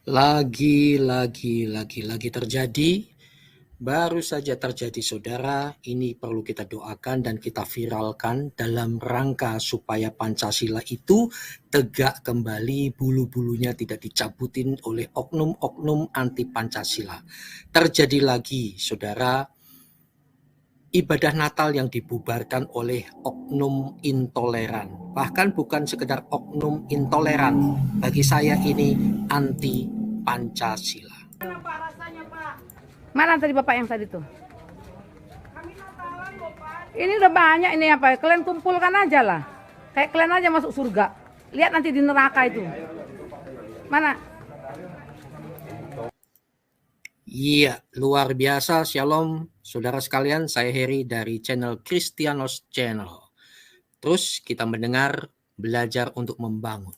Lagi terjadi, baru saja terjadi saudara, ini perlu kita doakan dan kita viralkan dalam rangka supaya Pancasila itu tegak kembali, bulu-bulunya tidak dicabutin oleh oknum-oknum anti Pancasila. Terjadi lagi saudara, ibadah Natal yang dibubarkan oleh oknum intoleran. Bahkan bukan sekedar oknum intoleran, bagi saya ini anti Pancasila. Mana tadi Bapak yang tadi tuh? Ini udah banyak ini apa? Kalian kumpulkan aja lah. Kayak kalian aja masuk surga. Lihat nanti di neraka itu. Mana? Iya, luar biasa. Shalom, saudara sekalian. Saya Heri dari channel Kristianos Channel. Terus kita mendengar belajar untuk membangun.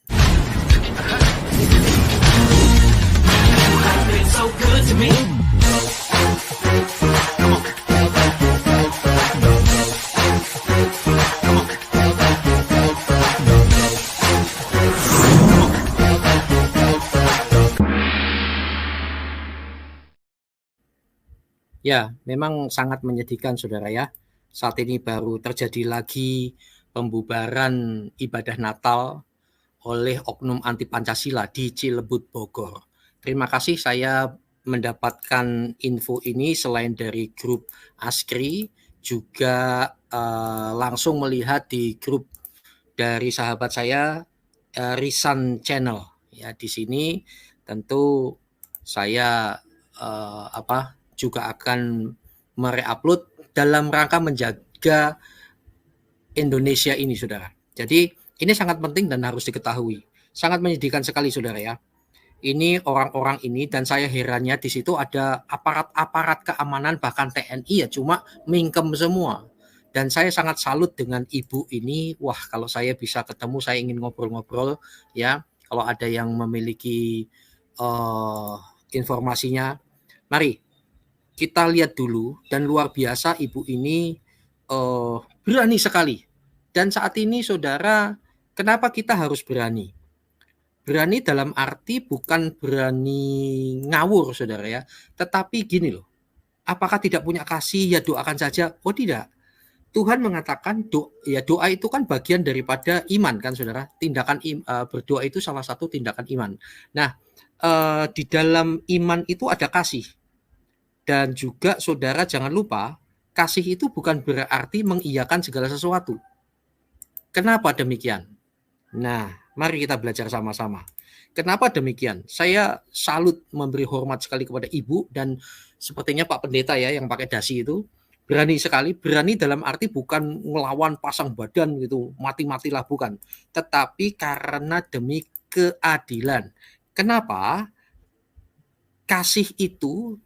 Ya, memang sangat menyedihkan saudara ya. Saat ini baru terjadi lagi pembubaran ibadah Natal oleh oknum anti Pancasila di Cilebut, Bogor. Terima kasih saya mendapatkan info ini selain dari grup Askri, juga langsung melihat di grup dari sahabat saya Risan Channel. Ya, di sini tentu saya juga akan mereupload dalam rangka menjaga Indonesia ini, saudara. Jadi ini sangat penting dan harus diketahui. Sangat menyedihkan sekali, saudara ya. Ini orang-orang ini dan saya herannya di situ ada aparat-aparat keamanan bahkan TNI ya cuma mingkem semua. Dan saya sangat salut dengan ibu ini. Wah, kalau saya bisa ketemu, saya ingin ngobrol-ngobrol ya. Kalau ada yang memiliki informasinya, mari kita lihat dulu. Dan luar biasa ibu ini berani sekali. Dan saat ini saudara, kenapa kita harus berani? Berani dalam arti bukan berani ngawur saudara ya, tetapi gini loh, apakah tidak punya kasih ya doakan saja? Oh tidak. Tuhan mengatakan doa itu kan bagian daripada iman kan saudara. Tindakan berdoa itu salah satu tindakan iman. Nah, di dalam iman itu ada kasih. Dan juga saudara jangan lupa, kasih itu bukan berarti mengiyakan segala sesuatu. Kenapa demikian? Nah, mari kita belajar sama-sama. Kenapa demikian? Saya salut memberi hormat sekali kepada ibu dan sepertinya Pak Pendeta ya yang pakai dasi itu berani sekali. Berani dalam arti bukan melawan pasang badan gitu, mati-matilah bukan. Tetapi karena demi keadilan. Kenapa? Kasih itu,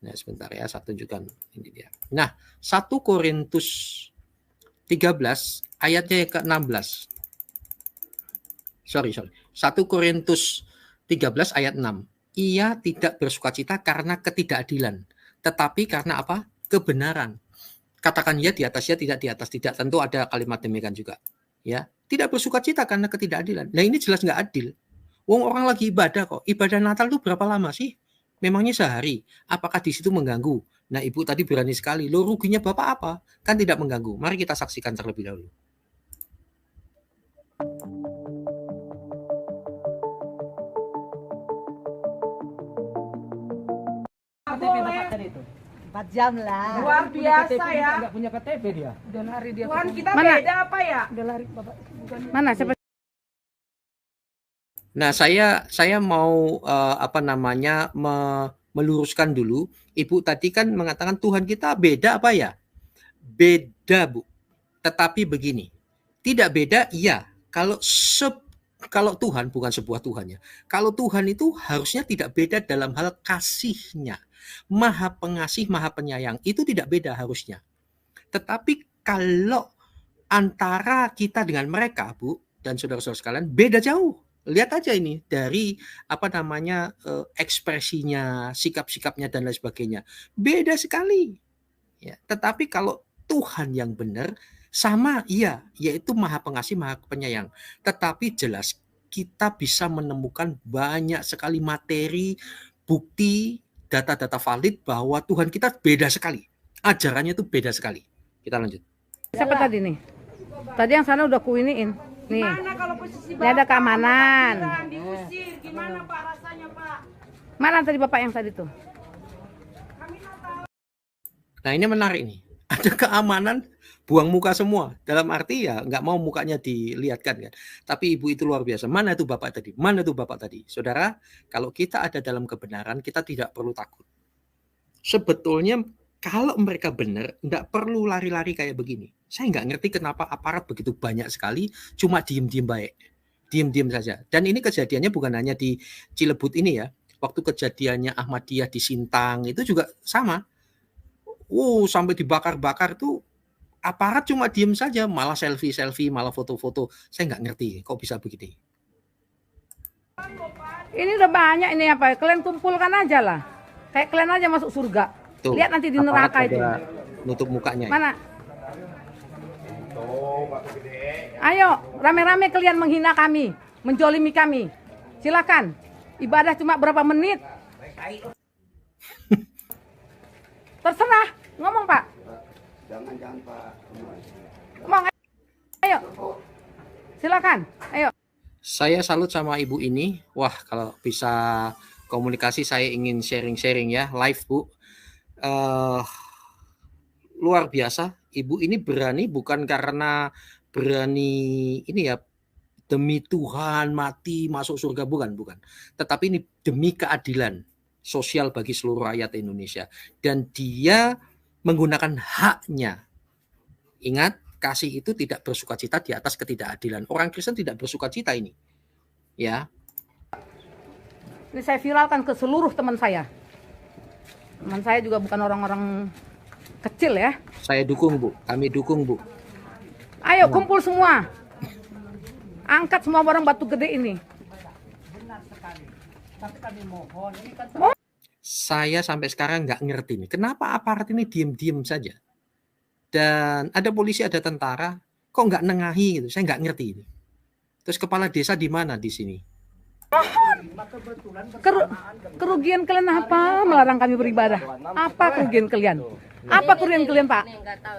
nah sebentar ya, saya tunjukkan ini dia. Nah, 1 Korintus 13 ayatnya yang ke-16. Sorry. 1 Korintus 13 ayat 6. Ia tidak bersukacita karena ketidakadilan, tetapi karena apa? Kebenaran. Katakan ya di atas ya, tidak di atas tidak. Tentu ada kalimat demikian juga. Ya, tidak bersukacita karena ketidakadilan. Nah ini jelas nggak adil. Wong orang lagi ibadah kok. Ibadah Natal itu berapa lama sih? Memangnya sehari? Apakah di situ mengganggu? Nah ibu tadi berani sekali. Lo ruginya bapak apa? Kan tidak mengganggu. Mari kita saksikan terlebih dahulu. KTP Bapak tadi itu. 4 jam lah. Luar biasa ya. Enggak punya KTP dia. Udah lari dia. Tuhan kita Mana? beda apa ya? Udah lari Bapak. Mana siapa? Nah, saya mau meluruskan dulu. Ibu tadi kan mengatakan Tuhan kita beda apa ya? Beda, Bu. Tetapi begini, tidak beda iya. Kalau Tuhan bukan sebuah Tuhan ya. Kalau Tuhan itu harusnya tidak beda dalam hal kasihnya. Maha pengasih, maha penyayang. Itu tidak beda harusnya. Tetapi kalau antara kita dengan mereka, Bu, dan saudara-saudara sekalian, beda jauh. Lihat aja ini dari ekspresinya, sikap-sikapnya dan lain sebagainya. Beda sekali. Ya, tetapi kalau Tuhan yang benar sama iya, yaitu maha pengasih, maha penyayang. Tetapi jelas kita bisa menemukan banyak sekali materi, bukti, data-data valid bahwa Tuhan kita beda sekali. Ajarannya itu beda sekali. Kita lanjut. Siapa tadi nih? Tadi yang sana udah kuiniin. Nih. Gimana kalau posisi Ini ada keamanan. diusir? Gimana Pak rasanya Pak? Mana tadi Bapak yang tadi tuh? Nah ini menarik nih. Ada keamanan, buang muka semua. Dalam arti ya nggak mau mukanya dilihatkan kan. Tapi ibu itu luar biasa. Mana itu Bapak tadi? Mana itu Bapak tadi? Saudara, kalau kita ada dalam kebenaran, kita tidak perlu takut. Sebetulnya kalau mereka benar, nggak perlu lari-lari kayak begini. Saya nggak ngerti kenapa aparat begitu banyak sekali, cuma diem-diem baik. Diem-diem saja. Dan ini kejadiannya bukan hanya di Cilebut ini ya. Waktu kejadiannya Ahmadiyah di Sintang, itu juga sama. Sampai dibakar-bakar tuh aparat cuma diem saja, malah selfie-selfie, malah foto-foto. Saya nggak ngerti kok bisa begini. Ini udah banyak ini apa? Kalian kumpulkan aja lah. Kayak kalian aja masuk surga. Tuh, Lihat nanti di neraka itu. Nutup mukanya. Mana? Ayo, rame-rame kalian menghina kami, menjolimi kami. Silakan. Ibadah cuma berapa menit. Terserah. Ngomong Pak. Jangan Pak. Ngomong. Ayo. Silakan. Ayo. Saya salut sama ibu ini. Wah, kalau bisa komunikasi saya ingin sharing-sharing ya, live Bu. Luar biasa. Ibu ini berani bukan karena berani ini ya, demi Tuhan mati masuk surga, bukan. Tetapi ini demi keadilan sosial bagi seluruh rakyat Indonesia. Dan dia menggunakan haknya. Ingat, kasih itu tidak bersukacita di atas ketidakadilan. Orang Kristen tidak bersukacita ini. Ya. Ini saya viralkan ke seluruh teman saya. Teman saya juga bukan orang-orang kecil ya. Saya dukung Bu, kami dukung Bu. Ayo kumpul semua. Angkat semua barang batu gede ini. Saya sampai sekarang nggak ngerti nih, kenapa aparat ini diem-diem saja. Dan ada polisi, ada tentara, kok nggak nengahi gitu, saya nggak ngerti ini. Terus kepala desa di mana di sini? Kerugian kalian apa? Melarang kami beribadah. Apa kerugian kalian? Apa kerugian kalian Pak?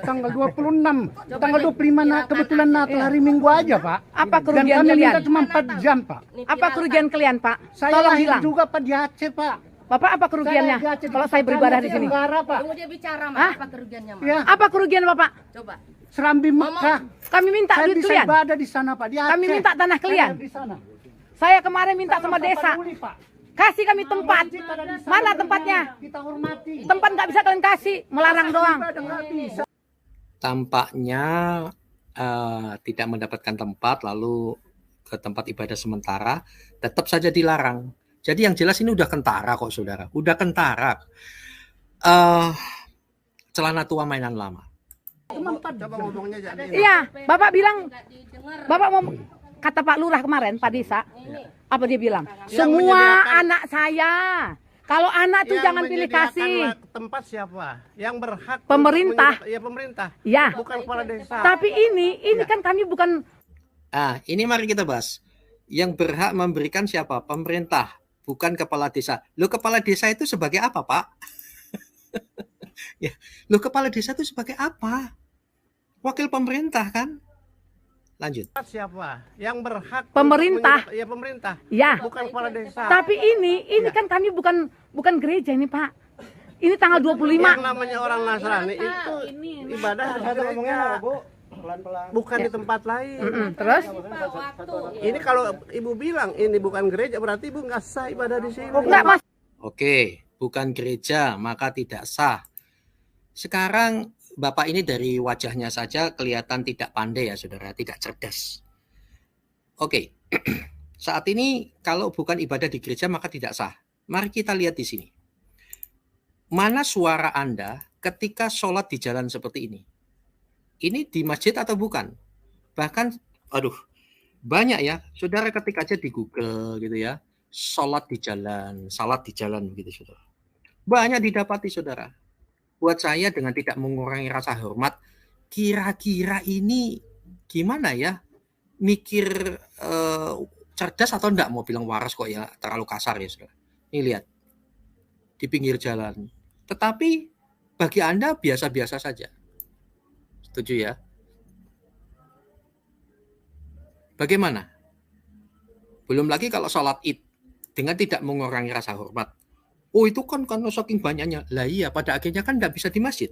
Tanggal 26, tanggal 25 kebetulan Natal hari Minggu aja Pak. Apa Dan kerugian kami kalian? minta cuma 4 jam Pak. Apa kerugian kalian Pak? Saya Tolong lahir bilang. juga Pak di Aceh Pak. Bapak apa kerugiannya? Saya di Aceh, Kalau saya beribadah di sini. Tenggara, Pak. Tunggu dia bicara, Mak. Hah? Apa kerugiannya, Mak? Ya, Apa kerugian Bapak? Coba. Serambi Mekah. Kami minta Saya duit bisa kalian. ibadah di sana Pak, di Aceh. Kami minta tanah Saya kalian. di sana. Saya kemarin minta sama Sama desa. peduli, Pak. Kasih kami tempat. Masjid ada di sana, Mana beribadah. tempatnya? Kita hormati. Tempat nggak bisa kalian kasih, melarang doang. Ibadah nggak bisa. Tampaknya tidak mendapatkan tempat, lalu ke tempat ibadah sementara, tetap saja dilarang. Jadi yang jelas ini udah kentara kok saudara, udah kentara. Celana tua mainan lama. Cuma 4 jam. Iya, Bapak bilang, Bapak mau kata Pak Lurah kemarin, Pak Desa, apa dia bilang? Semua anak saya. Kalau anak tuh jangan pilih kasih. Tempat siapa? Yang berhak Pemerintah. Ya pemerintah. Ya. Bukan kepala desa. Tapi ini kan kami bukan. Ini mari kita bahas. Yang berhak memberikan siapa? Pemerintah, bukan kepala desa. Lo kepala desa itu sebagai apa, Pak? Ya, lo kepala desa itu sebagai apa? Wakil pemerintah kan? Lanjut. Tempat siapa? Yang berhak Pemerintah. Ya pemerintah. Ya. Bukan kepala desa. Tapi ini kan kami bukan gereja ini, Pak. Ini tanggal 25. Yang namanya orang Nasrani itu ibadah di gereja. Bukan di tempat lain. Terus? Ini kalau ibu bilang ini bukan gereja, berarti ibu nggak sah ibadah di sini. Enggak, Mas. Oke, bukan gereja, maka tidak sah. Sekarang Bapak ini dari wajahnya saja kelihatan tidak pandai ya saudara, tidak cerdas. Oke, saat ini kalau bukan ibadah di gereja maka tidak sah. Mari kita lihat di sini. Mana suara Anda ketika sholat di jalan seperti ini? Ini di masjid atau bukan? Bahkan, banyak ya. Saudara ketik aja di Google gitu ya. Sholat di jalan, salat di jalan begitu saudara. Banyak didapati saudara. Buat saya dengan tidak mengurangi rasa hormat, kira-kira ini gimana ya? Mikir cerdas atau enggak, mau bilang waras kok ya, terlalu kasar ya saudara. Ini lihat, di pinggir jalan. Tetapi bagi Anda biasa-biasa saja. Setuju ya? Bagaimana? Belum lagi kalau sholat id dengan tidak mengurangi rasa hormat. Oh itu kan karena saking banyaknya. Lah iya, pada akhirnya kan nggak bisa di masjid.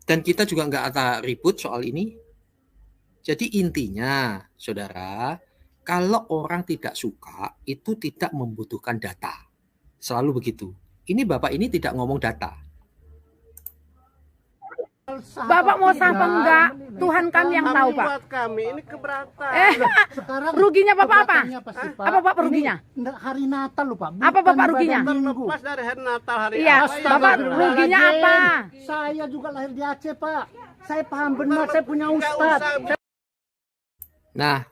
Dan kita juga nggak ada ribut soal ini. Jadi intinya, saudara, kalau orang tidak suka, itu tidak membutuhkan data. Selalu begitu. Ini Bapak ini tidak ngomong data. Bapak mau sah apa enggak? Tuhan kami yang tahu, Pak. Buat kami ini keberatan. Sekarang Ruginya Bapak apa? keberatan apa sih, Pak? Apa Bapak ruginya? Ini hari Natal loh, Pak. Apa Bapak ruginya? Terlepas dari hari Natal hari Iya, apa ya? Bapak ruginya apa? Saya juga lahir di Aceh, Pak. Saya paham benar, saya punya Nggak ustadz. usah. Nah,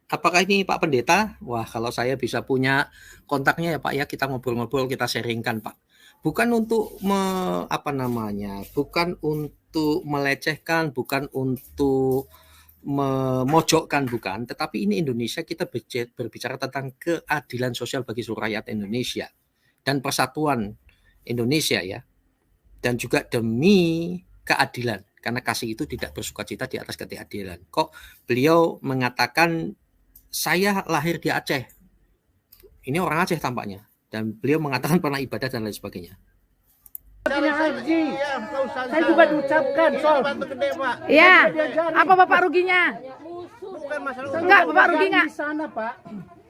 apakah ini Pak Pendeta? Wah, kalau saya bisa punya kontaknya ya Pak ya, kita ngobrol-ngobrol, kita sharingkan Pak. Bukan untuk bukan untuk melecehkan, bukan untuk memojokkan, bukan. Tetapi ini Indonesia, kita berbicara tentang keadilan sosial bagi seluruh rakyat Indonesia dan persatuan Indonesia ya. Dan juga demi keadilan, karena kasih itu tidak bersukacita di atas ketidakadilan. Kok beliau mengatakan saya lahir di Aceh. Ini orang Aceh tampaknya. Dan beliau mengatakan pernah ibadah dan lain sebagainya. Punya haji. Iya, nggak usah. Saya juga diucapkan, Ini Sol. batu gede, Pak. Iya. Apa Bapak ruginya? Bukan masalah Enggak, Bapak rugi nggak? Di sana, Pak.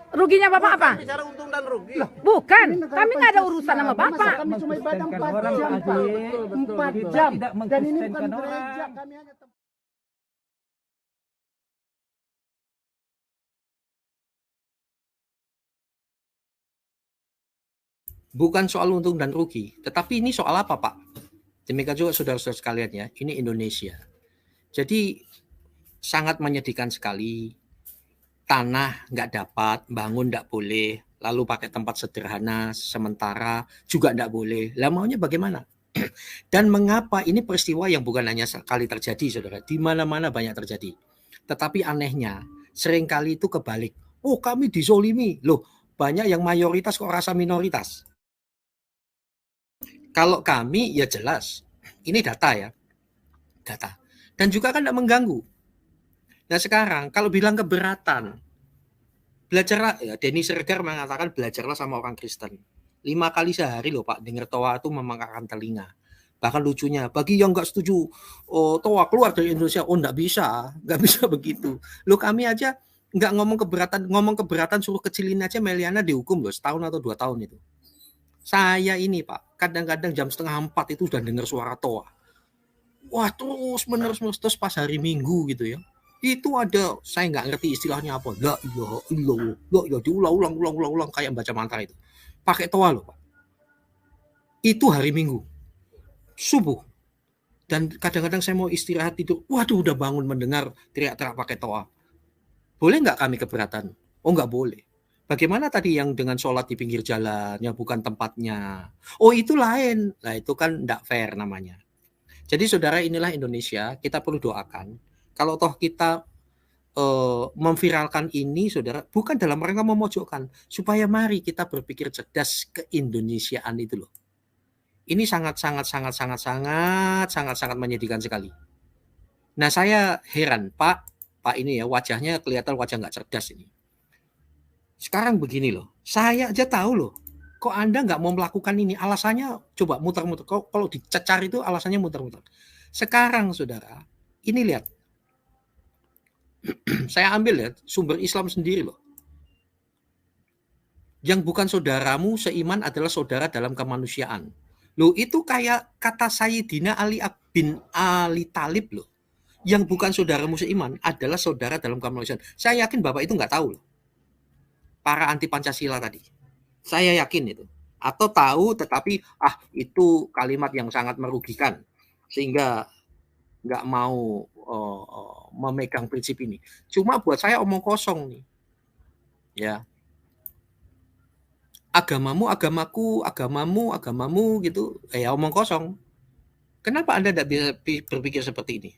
Ruginya Bapak apa? bicara untung dan rugi. Bukan, kami nggak ada urusan sama Masa Bapak. kami cuma ibadah 4 orang jam, aja. Pak. Betul, 4 Kita jam. tidak Dan ini bukan mengkristenkan gereja, orang. kami hanya tempat. Bukan soal untung dan rugi, tetapi ini soal apa Pak? Demikian juga saudara-saudara sekalian ya, ini Indonesia. Jadi sangat menyedihkan sekali, tanah nggak dapat, bangun nggak boleh, lalu pakai tempat sederhana, sementara juga nggak boleh. Lah maunya bagaimana? Dan mengapa ini peristiwa yang bukan hanya sekali terjadi, saudara, di mana-mana banyak terjadi. Tetapi anehnya, seringkali itu kebalik. Oh kami dizolimi, loh banyak yang mayoritas kok rasa minoritas. Kalau kami ya jelas, ini data ya, data. Dan juga kan tidak mengganggu. Nah sekarang kalau bilang keberatan, belajarlah, ya Denny Siregar mengatakan belajarlah sama orang Kristen. 5 kali sehari loh Pak, dengar toa itu memangkakan telinga. Bahkan lucunya, bagi yang nggak setuju toa keluar dari Indonesia, oh nggak bisa begitu. Loh kami aja nggak ngomong keberatan suruh kecilin aja Meliana dihukum loh, setahun atau 2 tahun itu. Saya ini Pak, kadang-kadang jam 3:30 itu sudah dengar suara toa. Wah terus menerus pas hari Minggu gitu ya. Itu ada, saya nggak ngerti istilahnya apa. La ilaha illallah, ya diulang kayak baca mantra itu. Pakai toa loh Pak. Itu hari Minggu, subuh. Dan kadang-kadang saya mau istirahat tidur, waduh udah bangun mendengar teriak-teriak pakai toa. Boleh nggak kami keberatan? Oh nggak boleh. Bagaimana tadi yang dengan sholat di pinggir jalan, yang bukan tempatnya? Oh itu lain. Nah itu kan nggak fair namanya. Jadi saudara inilah Indonesia, kita perlu doakan. Kalau toh kita memviralkan ini saudara, bukan dalam rangka memojokkan. Supaya mari kita berpikir cerdas keindonesiaan itu loh. Ini sangat menyedihkan sekali. Nah saya heran Pak ini ya wajahnya kelihatan wajah nggak cerdas ini. Sekarang begini loh, saya aja tahu loh, kok Anda nggak mau melakukan ini? Alasannya coba muter-muter. Kalau dicecar itu alasannya muter-muter. Sekarang saudara, ini lihat. Saya ambil ya, sumber Islam sendiri loh. Yang bukan saudaramu seiman adalah saudara dalam kemanusiaan. Loh itu kayak kata Sayyidina Ali bin Ali Thalib loh. Yang bukan saudaramu seiman adalah saudara dalam kemanusiaan. Saya yakin Bapak itu nggak tahu loh. Para anti Pancasila tadi. Saya yakin itu. Atau tahu tetapi itu kalimat yang sangat merugikan. Sehingga nggak mau memegang prinsip ini. Cuma buat saya omong kosong nih. Ya. Agamamu, agamaku, agamamu gitu. Ya omong kosong. Kenapa Anda tidak bisa berpikir seperti ini?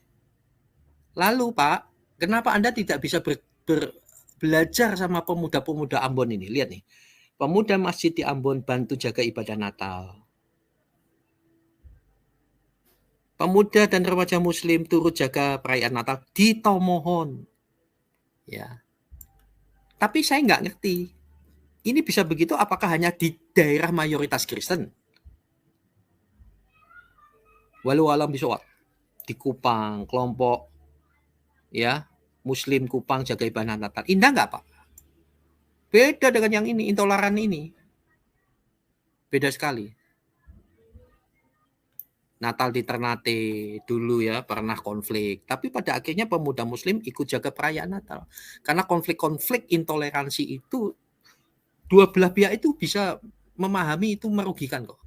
Lalu Pak, kenapa Anda tidak bisa belajar sama pemuda-pemuda Ambon ini. Lihat nih, pemuda masjid di Ambon bantu jaga ibadah Natal. Pemuda dan remaja Muslim turut jaga perayaan Natal di Tomohon. Ya, tapi saya nggak ngerti. Ini bisa begitu apakah hanya di daerah mayoritas Kristen? Walau alam bisawat di Kupang, kelompok ya Muslim Kupang jaga ibadah Natal. Indah nggak Pak? Beda dengan yang ini, intoleran ini. Beda sekali. Natal di Ternate dulu ya pernah konflik. Tapi pada akhirnya pemuda Muslim ikut jaga perayaan Natal. Karena konflik-konflik intoleransi itu dua belah pihak itu bisa memahami itu merugikan kok.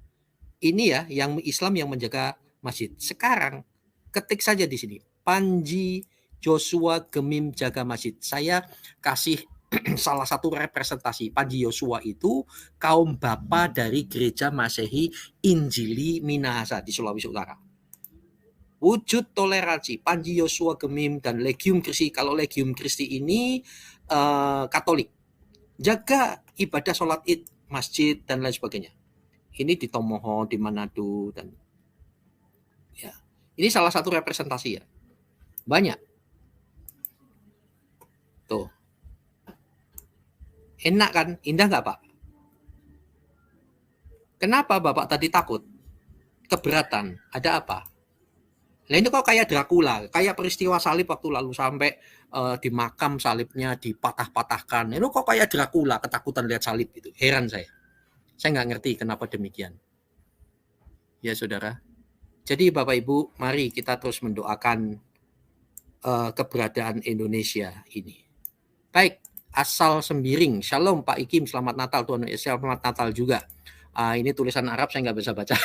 Ini ya yang Islam yang menjaga masjid. Sekarang ketik saja di sini Panji Joshua Gemim jaga masjid. Saya kasih salah satu representasi. Panji Joshua itu kaum bapa dari gereja Masehi Injili Minahasa di Sulawesi Utara. Wujud toleransi Panji Joshua Gemim dan Legium Christi. Kalau Legium Christi ini Katolik. Jaga ibadah sholat Id, masjid dan lain sebagainya. Ini di Tomohon, di Manado dan ya. Ini salah satu representasi ya. Banyak. Tuh. Enak kan? Indah nggak Pak? Kenapa Bapak tadi takut? Keberatan. Ada apa? Nah ini kok kayak Dracula, kayak peristiwa salib waktu lalu sampai di makam salibnya dipatah-patahkan. Ini kok kayak Dracula, ketakutan lihat salib itu. Heran saya. Saya nggak ngerti kenapa demikian. Ya saudara. Jadi Bapak Ibu, mari kita terus mendoakan keberadaan Indonesia ini. Baik, asal sembiring. Shalom Pak Ikim, selamat Natal Tuhan Yesus, selamat Natal juga. Ini tulisan Arab saya nggak bisa baca.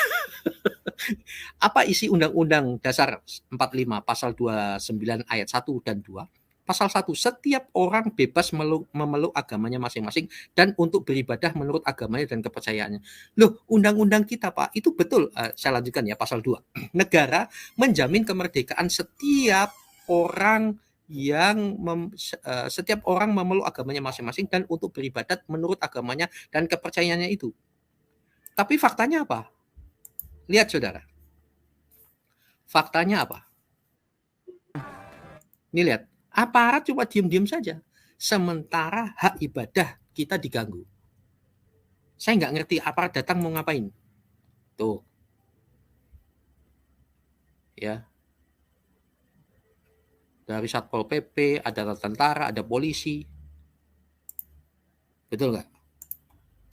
Apa isi Undang-Undang Dasar 45 pasal 29 ayat 1 dan 2? Pasal 1, setiap orang bebas memeluk agamanya masing-masing dan untuk beribadah menurut agamanya dan kepercayaannya. Loh, undang-undang kita Pak, itu betul. Saya lanjutkan ya, pasal 2. Negara menjamin kemerdekaan setiap orang setiap orang memeluk agamanya masing-masing dan untuk beribadat menurut agamanya dan kepercayaannya itu. Tapi faktanya apa? Lihat saudara. Faktanya apa? Ini lihat. Aparat cuma diam-diam saja. Sementara hak ibadah kita diganggu. Saya nggak ngerti aparat datang mau ngapain. Tuh. Ya. Dari Satpol PP, ada tentara, ada polisi. Betul nggak?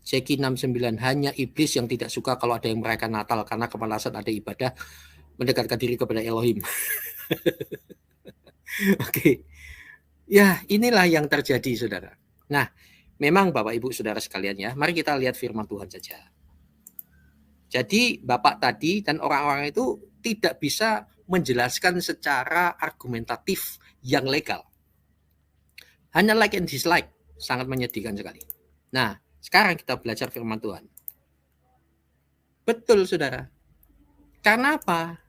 Zeki 69, hanya iblis yang tidak suka kalau ada yang merayakan Natal karena kemalasan ada ibadah mendekatkan diri kepada Elohim. Oke. Ya, inilah yang terjadi, saudara. Nah, memang Bapak Ibu Saudara sekalian ya, mari kita lihat firman Tuhan saja. Jadi, Bapak tadi dan orang-orang itu tidak bisa menjelaskan secara argumentatif yang legal. Hanya like and dislike, sangat menyedihkan sekali. Nah, sekarang kita belajar firman Tuhan. Betul, saudara. Karena apa?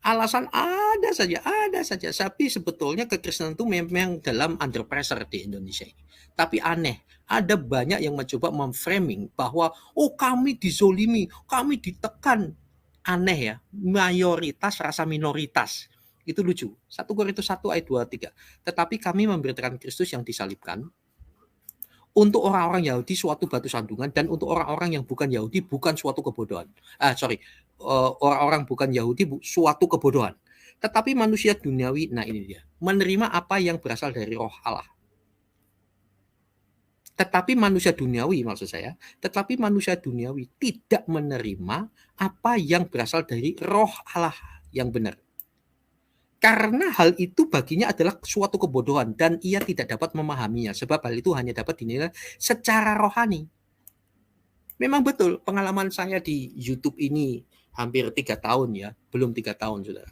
Alasan ada saja. Tapi sebetulnya kekristenan itu memang dalam under pressure di Indonesia ini. Tapi aneh, ada banyak yang mencoba memframing bahwa kami dizolimi, kami ditekan. Aneh ya, mayoritas rasa minoritas. Itu lucu. 1 Korintus 1 ayat 23. Tetapi kami memberitakan Kristus yang disalibkan. Untuk orang-orang Yahudi suatu batu sandungan dan untuk orang-orang yang bukan Yahudi bukan suatu kebodohan. Orang-orang bukan Yahudi suatu kebodohan. Tetapi manusia duniawi, nah ini dia, menerima apa yang berasal dari roh Allah. Tetapi manusia duniawi maksud saya, tetapi manusia duniawi tidak menerima apa yang berasal dari roh Allah yang benar. Karena hal itu baginya adalah suatu kebodohan dan ia tidak dapat memahaminya sebab hal itu hanya dapat dinilai secara rohani. Memang betul pengalaman saya di YouTube ini hampir 3 tahun ya, belum 3 tahun sudah.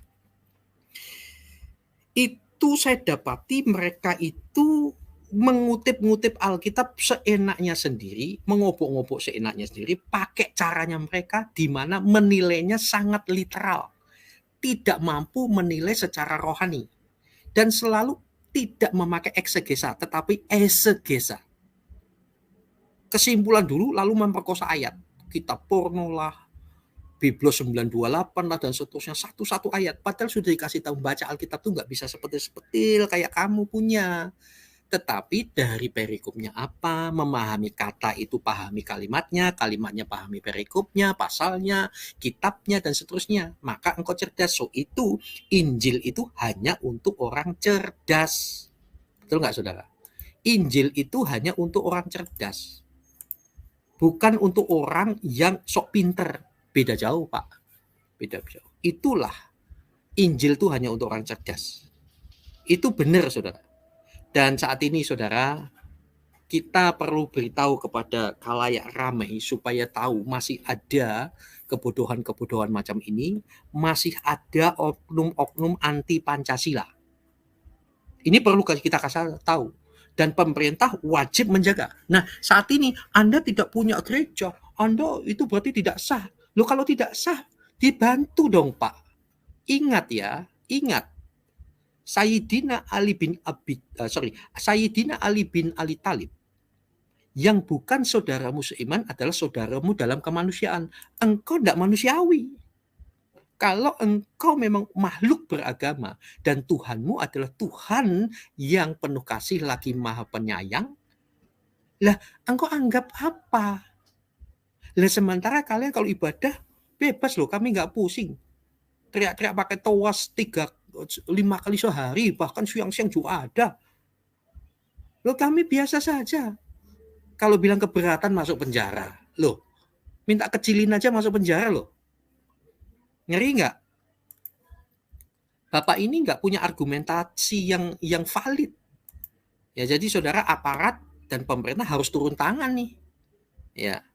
Itu saya dapati mereka itu mengutip-ngutip Alkitab seenaknya sendiri, mengobok-ngobok seenaknya sendiri, pakai caranya mereka di mana menilainya sangat literal. Tidak mampu menilai secara rohani dan selalu tidak memakai eksegesa, tetapi esegesa. Kesimpulan dulu, lalu memperkosa ayat. Kitab porno lah, Biblos 928 lah, dan seterusnya. Satu-satu ayat. Padahal sudah dikasih tahu, baca Alkitab tuh nggak bisa sepetil-sepetil kayak kamu punya. Tetapi dari perikopnya apa, memahami kata itu pahami kalimatnya, kalimatnya pahami perikopnya, pasalnya, kitabnya, dan seterusnya. Maka engkau cerdas. So itu, Injil itu hanya untuk orang cerdas. Betul nggak saudara? Injil itu hanya untuk orang cerdas. Bukan untuk orang yang sok pinter. Beda jauh Pak. Beda jauh. Itulah, Injil itu hanya untuk orang cerdas. Itu benar saudara. Dan saat ini saudara, kita perlu beritahu kepada khalayak ramai supaya tahu masih ada kebodohan-kebodohan macam ini, masih ada oknum-oknum anti Pancasila. Ini perlu kita kasih tahu. Dan pemerintah wajib menjaga. Nah, saat ini Anda tidak punya gereja, Anda itu berarti tidak sah. Loh, kalau tidak sah, dibantu dong Pak. Ingat ya, ingat. Sayyidina Ali bin Ali Thalib yang bukan saudaramu seiman adalah saudaramu dalam kemanusiaan. Engkau tidak manusiawi. Kalau engkau memang makhluk beragama dan Tuhanmu adalah Tuhan yang penuh kasih lagi maha penyayang, lah engkau anggap apa? Lah sementara kalian kalau ibadah bebas loh, kami nggak pusing. Teriak-teriak pakai towas 5 kali sehari, bahkan siang-siang juga ada. Loh kami biasa saja. Kalau bilang keberatan masuk penjara. Loh, minta kecilin aja masuk penjara loh. Ngeri nggak? Bapak ini nggak punya argumentasi yang valid. Ya jadi saudara, aparat dan pemerintah harus turun tangan nih. Ya.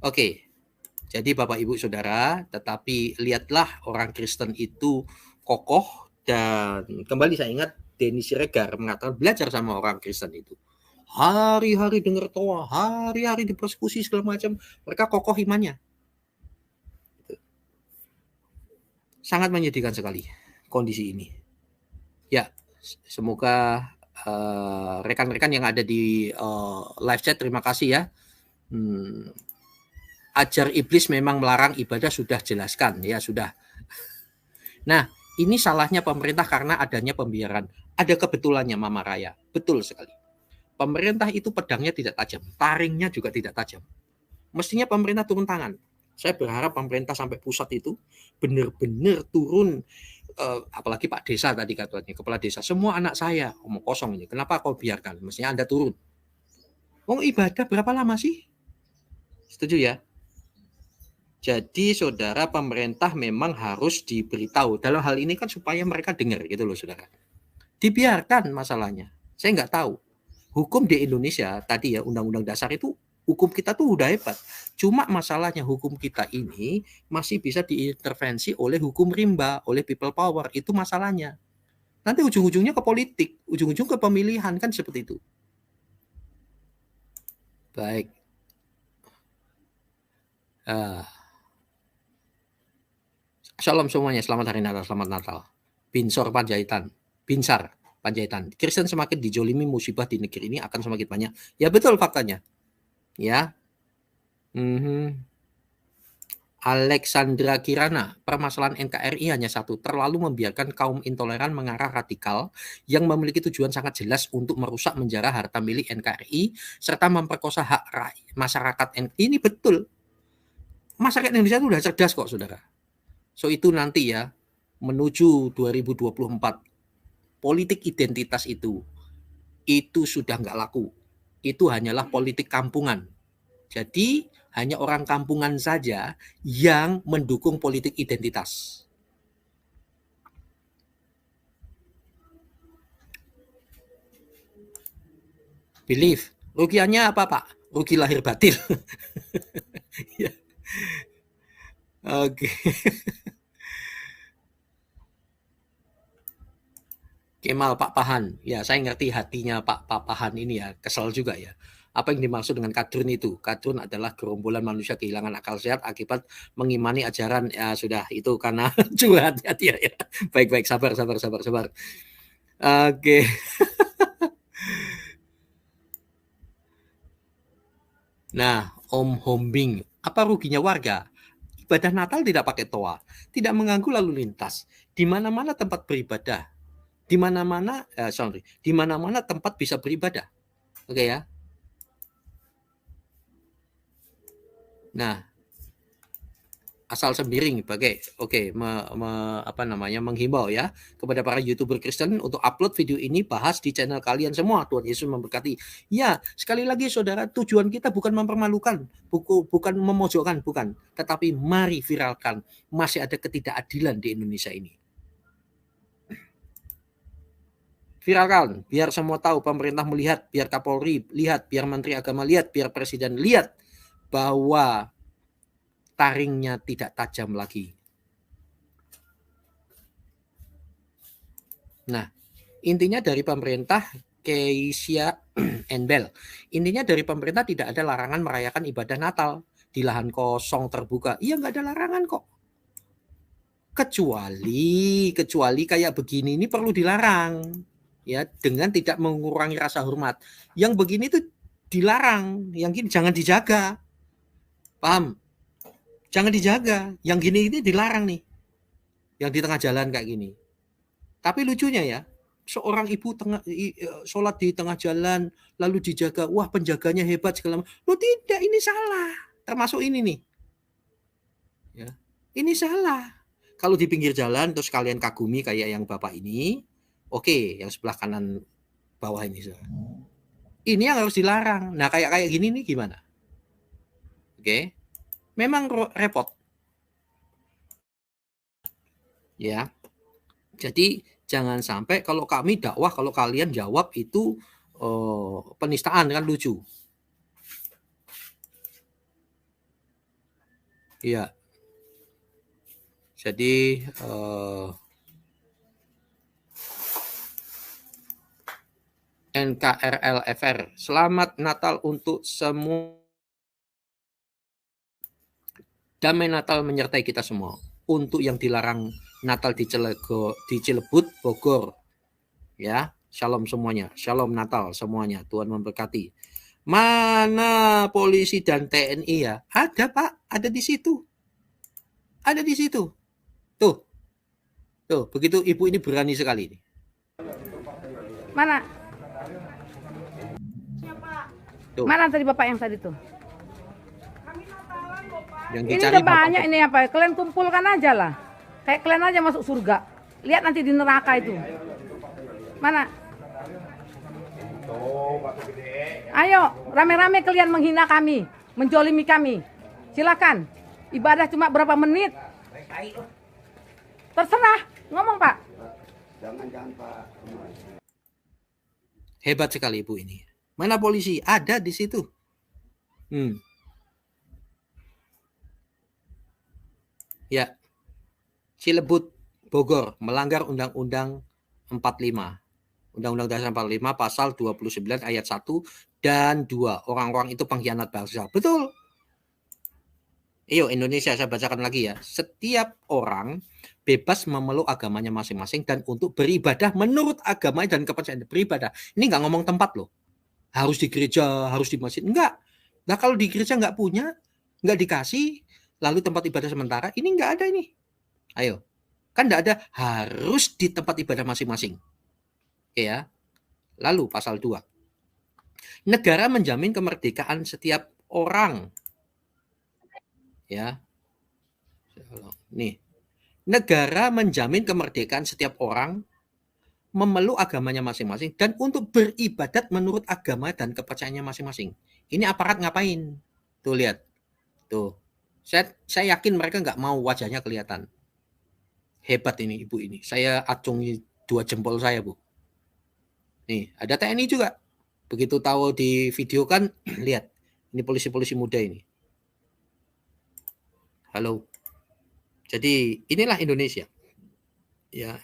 Oke. Jadi Bapak Ibu Saudara, tetapi lihatlah orang Kristen itu kokoh, dan kembali saya ingat Denny Siregar mengatakan belajar sama orang Kristen itu. Hari-hari dengar toa, hari-hari dipersekusi segala macam, mereka kokoh imannya. Sangat menyedihkan sekali kondisi ini. Ya, semoga rekan-rekan yang ada di live chat, terima kasih ya. Ajar iblis memang melarang ibadah, sudah jelaskan ya, sudah. Nah, ini salahnya pemerintah karena adanya pembiaran. Ada kebetulannya Mama Raya. Betul sekali. Pemerintah itu pedangnya tidak tajam. Taringnya juga tidak tajam. Mestinya pemerintah turun tangan. Saya berharap pemerintah sampai pusat itu benar-benar turun. Apalagi Pak Desa tadi katanya. Kepala desa. Semua anak saya. Omong kosong ini. Kenapa kau biarkan? Mestinya Anda turun. Oh, ibadah berapa lama sih? Setuju ya? Jadi saudara, pemerintah memang harus diberitahu. Dalam hal ini kan supaya mereka dengar gitu loh saudara. Dibiarkan masalahnya. Saya nggak tahu. Hukum di Indonesia tadi ya, Undang-Undang Dasar itu, hukum kita tuh udah hebat. Cuma masalahnya hukum kita ini masih bisa diintervensi oleh hukum rimba, oleh people power. Itu masalahnya. Nanti ujung-ujungnya ke politik, ujung-ujung ke pemilihan, kan seperti itu. Baik. Shalom semuanya, selamat hari Natal, selamat Natal. Binsar Panjaitan. Kristen semakin dijolimi, musibah di negeri ini akan semakin banyak. Ya betul faktanya. Ya. Alexandra Kirana, permasalahan NKRI hanya satu, terlalu membiarkan kaum intoleran mengarah radikal yang memiliki tujuan sangat jelas untuk merusak menjara harta milik NKRI serta memperkosa hak masyarakat. Ini betul. Masyarakat Indonesia itu sudah cerdas kok, saudara. So itu nanti ya, menuju 2024, politik identitas itu sudah nggak laku. Itu hanyalah politik kampungan. Jadi hanya orang kampungan saja yang mendukung politik identitas. Belief, rugiannya apa Pak? Rugi lahir batin. Ya. Oke. Kemal Pak Pahan, ya saya ngerti hatinya Pak Pahan ini ya, kesal juga ya. Apa yang dimaksud dengan kadrun itu? Kadrun adalah gerombolan manusia kehilangan akal sehat akibat mengimani ajaran, ya sudah itu karena curhat ya. Baik, sabar. Oke. Nah, Om Hombing, apa ruginya warga? Ibadah Natal tidak pakai toa, tidak mengganggu lalu lintas. Di mana-mana tempat beribadah, di mana-mana di mana-mana tempat bisa beribadah. Oke ya. Nah, asal sembiring pakai menghimbau ya kepada para YouTuber Kristen untuk upload video ini, bahas di channel kalian semua. Tuhan Yesus memberkati. Ya, sekali lagi saudara, tujuan kita bukan mempermalukan, bukan memojokkan, bukan, tetapi mari viralkan. Masih ada ketidakadilan di Indonesia ini. Viralkan, biar semua tahu, pemerintah melihat, biar Kapolri lihat, biar Menteri Agama lihat, biar Presiden lihat bahwa taringnya tidak tajam lagi. Nah, intinya dari pemerintah, Keisha Enbel, intinya dari pemerintah tidak ada larangan merayakan ibadah Natal di lahan kosong terbuka. Iya, nggak ada larangan kok. Kecuali kayak begini ini perlu dilarang, ya, dengan tidak mengurangi rasa hormat. Yang begini itu dilarang, yang gini jangan dijaga, paham? Jangan dijaga, yang gini ini dilarang nih, yang di tengah jalan kayak gini. Tapi lucunya ya, seorang ibu sholat di tengah jalan lalu dijaga, wah penjaganya hebat segala macam. Loh tidak, ini salah. Termasuk ini nih, ya, ini salah. Kalau di pinggir jalan terus kalian kagumi kayak yang bapak ini, oke, yang sebelah kanan bawah ini, ini yang harus dilarang. Nah kayak gini nih gimana? Oke. Memang repot, ya. Jadi jangan sampai kalau kami dakwah, kalau kalian jawab itu penistaan, kan lucu. Iya. Jadi NKRLFR, selamat Natal untuk semua. Damai Natal menyertai kita semua. Untuk yang dilarang Natal di Cilebut, Bogor, ya, shalom semuanya, shalom Natal semuanya, Tuhan memberkati. Mana polisi dan TNI ya? Ada Pak, ada di situ, ada di situ. Tuh, begitu ibu ini berani sekali nih. Mana? Tuh. Mana tadi bapak yang tadi tuh? Yang Ini dicari udah banyak ini apa? Kalian kumpulkan aja lah. Kayak kalian aja masuk surga. Lihat nanti di neraka itu. Mana? Ayo, rame-rame kalian menghina kami, menjolimi kami. Silakan. Ibadah cuma berapa menit. Terserah. Ngomong Pak. Jangan Pak. Hebat sekali ibu ini. Mana polisi? Ada di situ. Ya, Cilebut, Bogor, melanggar Undang-Undang 45. Undang-Undang Dasar 45 pasal 29 ayat 1 dan 2. Orang-orang itu pengkhianat bangsa. Betul. Ayo Indonesia, saya bacakan lagi ya. Setiap orang bebas memeluk agamanya masing-masing dan untuk beribadah menurut agama dan kepercayaan beribadah. Ini nggak ngomong tempat loh. Harus di gereja, harus di masjid. Enggak. Nah kalau di gereja nggak punya, nggak dikasih, lalu tempat ibadah sementara, ini nggak ada ini. Ayo, kan nggak ada, harus di tempat ibadah masing-masing. Oke ya. Lalu pasal 2. Negara menjamin kemerdekaan setiap orang. Ya. Nih. Negara menjamin kemerdekaan setiap orang memeluk agamanya masing-masing dan untuk beribadat menurut agama dan kepercayaannya masing-masing. Ini aparat ngapain? Tuh lihat. Tuh. Saya yakin mereka nggak mau wajahnya kelihatan. Hebat ini ibu ini. Saya acungi 2 jempol saya, Bu. Nih, ada TNI juga. Begitu tahu di video kan, lihat. Ini polisi-polisi muda ini. Halo. Jadi inilah Indonesia. Ya.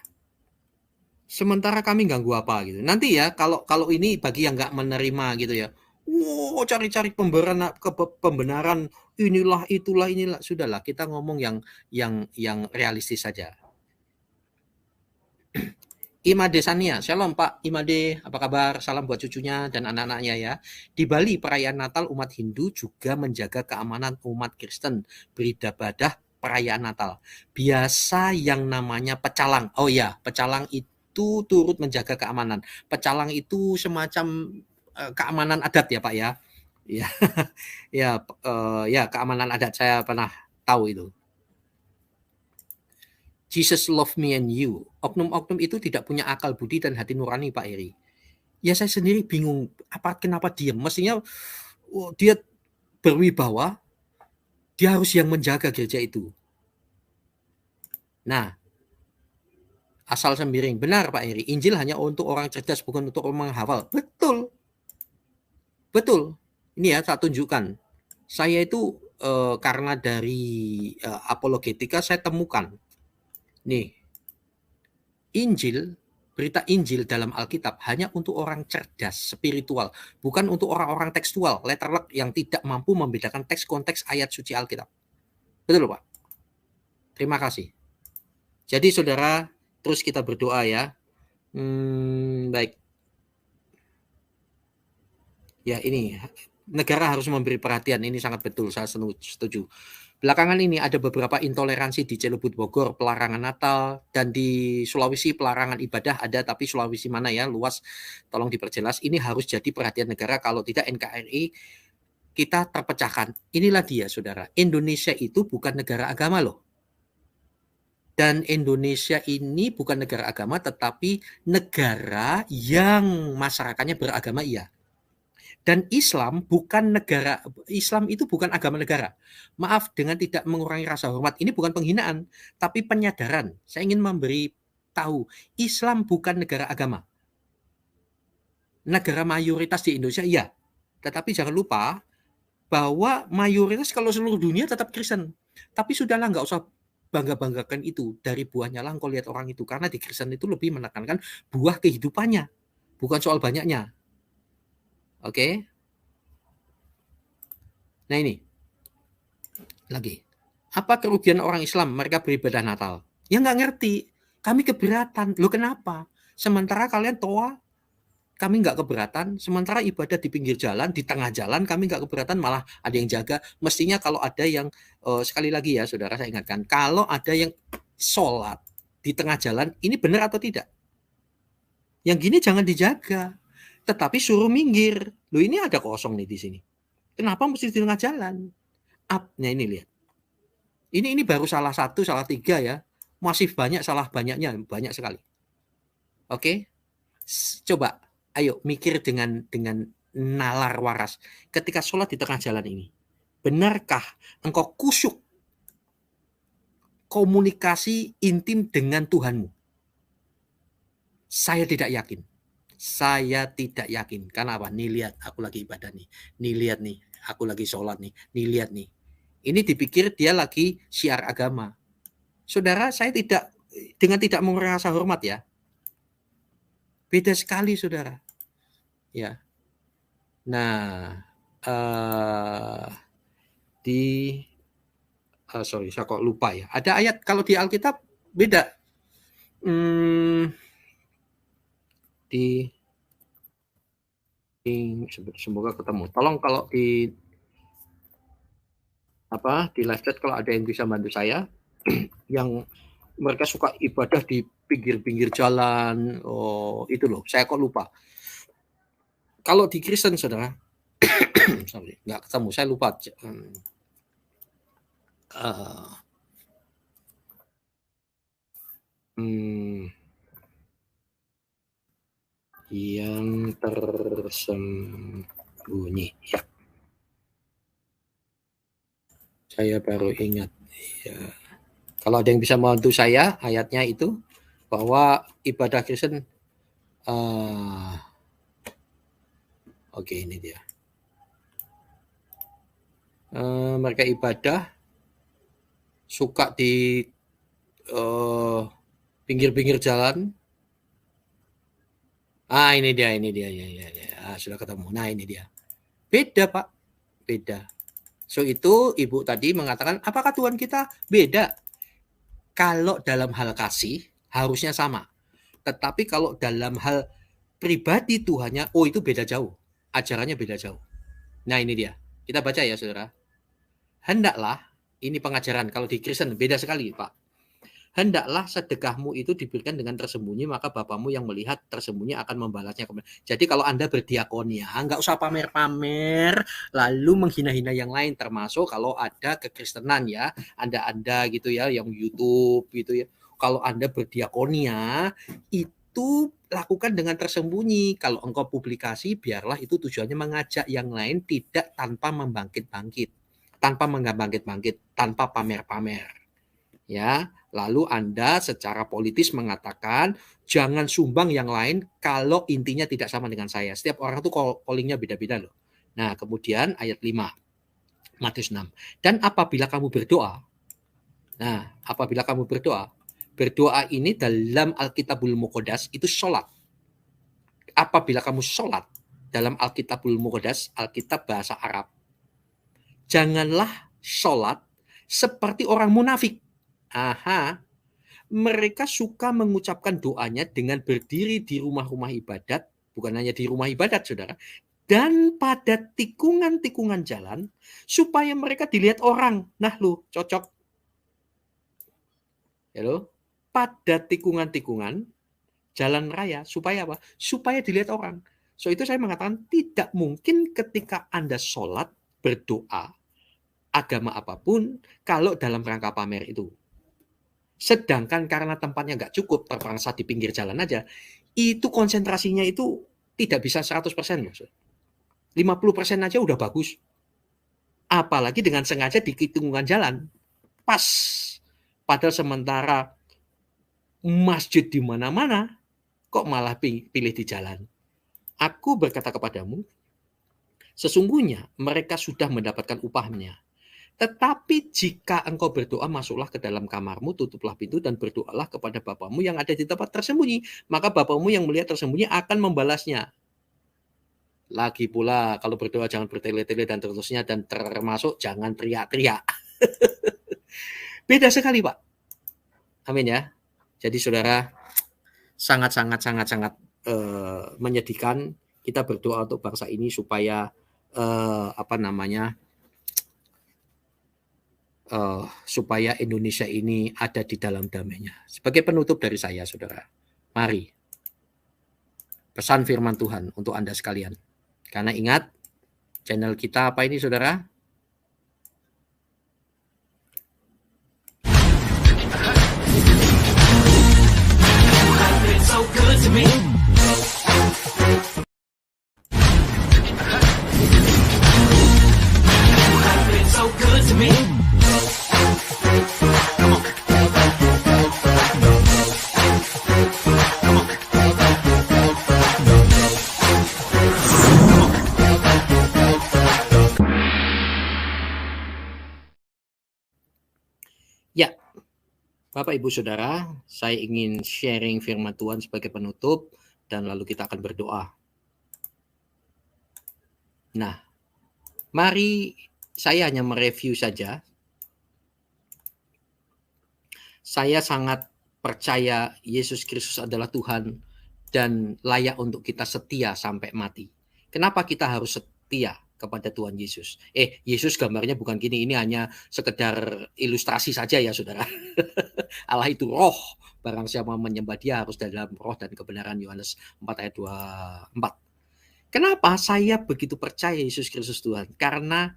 Sementara kami ganggu apa gitu. Nanti ya kalau ini bagi yang nggak menerima gitu ya. Wow, cari-cari pembenaran inilah itulah inilah. Sudahlah, kita ngomong yang realistis saja. Imade Sania, shalom Pak Imade, apa kabar? Salam buat cucunya dan anak-anaknya ya. Di Bali, perayaan Natal umat Hindu juga menjaga keamanan umat Kristen beribadah perayaan Natal. Biasa yang namanya pecalang. Oh ya, pecalang itu turut menjaga keamanan. Pecalang itu semacam keamanan adat ya Pak ya. Ya, ya keamanan adat saya pernah tahu itu. Jesus love me and you. Oknum-oknum itu tidak punya akal budi dan hati nurani, Pak Eri. Ya saya sendiri bingung, kenapa diam? Mestinya dia berwibawa, dia harus yang menjaga gereja itu. Nah, asal sembiring. Benar Pak Eri, Injil hanya untuk orang cerdas, bukan untuk orang menghafal. Betul. Betul. Ini ya, saya tunjukkan. Saya itu karena dari apologetika saya temukan. Nih, Injil, berita Injil dalam Alkitab hanya untuk orang cerdas, spiritual, bukan untuk orang-orang tekstual, letterlek yang tidak mampu membedakan teks konteks ayat suci Alkitab. Betul Pak? Terima kasih. Jadi saudara, terus kita berdoa ya. Baik. Ya ini, negara harus memberi perhatian, ini sangat betul, saya setuju. Belakangan ini ada beberapa intoleransi di Cilebut Bogor, pelarangan Natal, dan di Sulawesi pelarangan ibadah ada, tapi Sulawesi mana ya, luas, tolong diperjelas. Ini harus jadi perhatian negara, kalau tidak NKRI kita terpecahkan. Inilah dia saudara, Indonesia itu bukan negara agama loh. Dan Indonesia ini bukan negara agama, tetapi negara yang masyarakatnya beragama iya. Dan Islam itu bukan agama negara. Maaf dengan tidak mengurangi rasa hormat. Ini bukan penghinaan, tapi penyadaran. Saya ingin memberi tahu, Islam bukan negara agama. Negara mayoritas di Indonesia, iya. Tetapi jangan lupa bahwa mayoritas kalau seluruh dunia tetap Kristen. Tapi sudahlah, nggak usah bangga-banggakan itu. Dari buahnya lah engkau lihat orang itu. Karena di Kristen itu lebih menekankan buah kehidupannya. Bukan soal banyaknya. Oke. Nah ini. Lagi. Apa kerugian orang Islam mereka beribadah Natal? Ya nggak ngerti. Kami keberatan. Loh kenapa? Sementara kalian toa, kami nggak keberatan. Sementara ibadah di pinggir jalan, di tengah jalan, kami nggak keberatan. Malah ada yang jaga. Mestinya kalau ada yang, sekali lagi ya saudara saya ingatkan. Kalau ada yang sholat di tengah jalan, ini benar atau tidak? Yang gini jangan dijaga. Tetapi suruh minggir. Loh ini ada kosong nih di sini. Kenapa mesti di tengah jalan? Nah ini lihat. Ini baru salah satu, salah tiga ya. Masih banyak salah banyaknya, banyak sekali. Oke? Coba, ayo mikir dengan nalar waras. Ketika sholat di tengah jalan ini, benarkah engkau kusyuk komunikasi intim dengan Tuhanmu? Saya tidak yakin. Saya tidak yakin. Karena apa? Nih lihat, aku lagi ibadah nih. Nih lihat nih, aku lagi sholat nih. Nih lihat nih. Ini dipikir dia lagi syiar agama. Saudara, saya dengan tidak mengurangi rasa hormat ya. Beda sekali, saudara. Ya. Nah, sorry, saya kok lupa ya. Ada ayat kalau di Alkitab beda. Semoga ketemu. Tolong kalau di live chat kalau ada yang bisa bantu saya yang mereka suka ibadah di pinggir-pinggir jalan, itu loh, saya kok lupa. Kalau di Kristen saudara, sorry, nggak ketemu, saya lupa. Yang tersembunyi ya. Saya baru ingat ya. Kalau ada yang bisa membantu saya ayatnya itu bahwa ibadah Kristen oke, ini dia. Mereka ibadah suka di pinggir-pinggir jalan. Ini dia ya. Sudah ketemu. Nah ini dia. Beda Pak, beda. So itu Ibu tadi mengatakan apakah Tuhan kita beda? Kalau dalam hal kasih harusnya sama. Tetapi kalau dalam hal pribadi Tuhannya, oh itu beda jauh. Ajarannya beda jauh. Nah ini dia. Kita baca ya saudara. Hendaklah, ini pengajaran. Kalau di Kristen beda sekali Pak. Hendaklah sedekahmu itu diberikan dengan tersembunyi, maka Bapamu yang melihat tersembunyi akan membalasnya kemudian. Jadi kalau Anda berdiakonia, nggak usah pamer-pamer, lalu menghina-hina yang lain, termasuk kalau ada kekristenan ya, Anda gitu ya, yang YouTube gitu ya. Kalau Anda berdiakonia, itu lakukan dengan tersembunyi. Kalau engkau publikasi, biarlah itu tujuannya mengajak yang lain tidak tanpa membangkit-bangkit, tanpa membangkit-bangkit, tanpa pamer-pamer. Ya, lalu Anda secara politis mengatakan jangan sumbang yang lain kalau intinya tidak sama dengan saya. Setiap orang tuh callingnya beda-beda loh. Nah, kemudian ayat 5, Matius 6. Dan apabila kamu berdoa, berdoa ini dalam Alkitabul Muqaddas itu sholat. Apabila kamu sholat dalam Alkitabul Muqaddas, Alkitab bahasa Arab, janganlah sholat seperti orang munafik. Mereka suka mengucapkan doanya dengan berdiri di rumah-rumah ibadat, bukan hanya di rumah ibadat, saudara, dan pada tikungan-tikungan jalan, supaya mereka dilihat orang. Nah, lu cocok. Halo? Pada tikungan-tikungan jalan raya, supaya apa? Supaya dilihat orang. So itu saya mengatakan tidak mungkin ketika Anda sholat, berdoa, agama apapun, kalau dalam rangka pamer itu. Sedangkan karena tempatnya nggak cukup, terpaksa di pinggir jalan aja, itu konsentrasinya itu tidak bisa 100%. 50% aja udah bagus. Apalagi dengan sengaja di tikungan jalan. Pas. Padahal sementara masjid di mana-mana, kok malah pilih di jalan. Aku berkata kepadamu, sesungguhnya mereka sudah mendapatkan upahnya. Tetapi jika engkau berdoa, masuklah ke dalam kamarmu, tutuplah pintu dan berdoalah kepada Bapamu yang ada di tempat tersembunyi. Maka Bapamu yang melihat tersembunyi akan membalasnya. Lagi pula kalau berdoa jangan bertele-tele dan terusnya, dan termasuk jangan teriak-teriak. Beda sekali Pak. Amin ya. Jadi saudara, sangat menyedihkan. Kita berdoa untuk bangsa ini supaya supaya Indonesia ini ada di dalam damainya. Sebagai penutup dari saya, saudara, mari pesan firman Tuhan untuk Anda sekalian. Karena ingat, channel kita apa ini, saudara? Ya, Bapak Ibu Saudara, saya ingin sharing firman Tuhan sebagai penutup dan lalu kita akan berdoa. Nah, mari saya hanya mereview saja. Saya sangat percaya Yesus Kristus adalah Tuhan dan layak untuk kita setia sampai mati. Kenapa kita harus setia kepada Tuhan Yesus? Yesus gambarnya bukan gini, ini hanya sekedar ilustrasi saja ya saudara. Allah itu roh, barang siapa menyembah dia harus dalam roh dan kebenaran, Yohanes 4 ayat 24. Kenapa saya begitu percaya Yesus Kristus Tuhan? Karena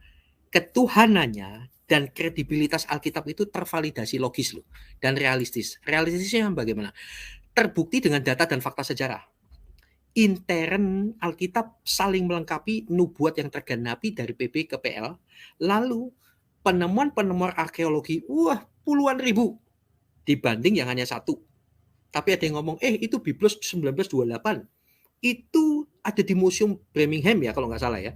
ketuhanannya dan kredibilitas Alkitab itu tervalidasi logis loh, dan realistis. Realistisnya bagaimana? Terbukti dengan data dan fakta sejarah. Intern Alkitab saling melengkapi, nubuat yang tergenapi dari PB ke PL. Lalu penemuan-penemuan arkeologi, puluhan ribu dibanding yang hanya satu. Tapi ada yang ngomong, itu Biblos 1928. Itu ada di Museum Birmingham ya kalau nggak salah ya.